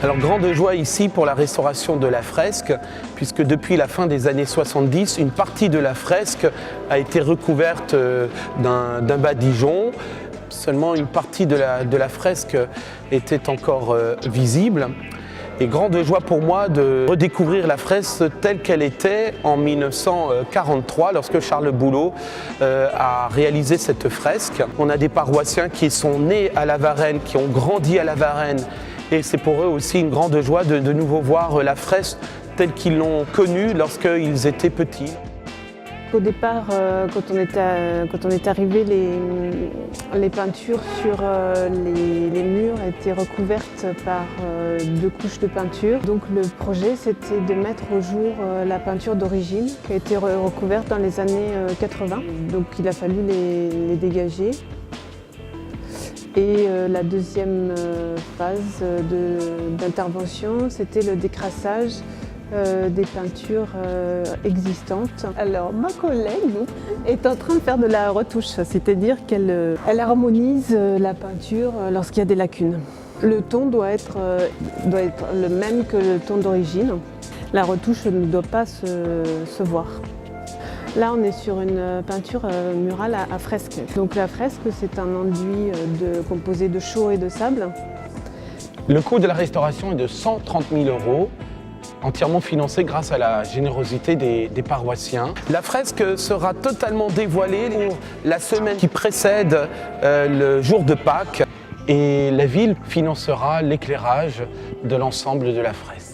Alors grande joie ici pour la restauration de la fresque, puisque depuis la fin des années 70, une partie de la fresque a été recouverte d'un badigeon. Seulement une partie de la fresque était encore visible. Et grande joie pour moi de redécouvrir la fresque telle qu'elle était en 1943 lorsque Charles Boulot a réalisé cette fresque. On a des paroissiens qui sont nés à La Varenne, qui ont grandi à La Varenne, et c'est pour eux aussi une grande joie de nouveau voir la fresque telle qu'ils l'ont connue lorsqu'ils étaient petits. Au départ, quand on est arrivé, les peintures sur les murs étaient recouvertes par 2 couches de peinture. Donc le projet, c'était de mettre au jour la peinture d'origine qui a été recouverte dans les années 80. Donc il a fallu les dégager. Et la deuxième phase d'intervention, c'était le décrassage des peintures existantes. Alors ma collègue est en train de faire de la retouche, c'est-à-dire qu'elle harmonise la peinture lorsqu'il y a des lacunes. Le ton doit être le même que le ton d'origine. La retouche ne doit pas se voir. Là, on est sur une peinture murale à fresque. Donc la fresque, c'est un enduit composé de chaux et de sable. Le coût de la restauration est de 130 000 €. Entièrement financé grâce à la générosité des paroissiens. La fresque sera totalement dévoilée pour la semaine qui précède le jour de Pâques et la ville financera l'éclairage de l'ensemble de la fresque.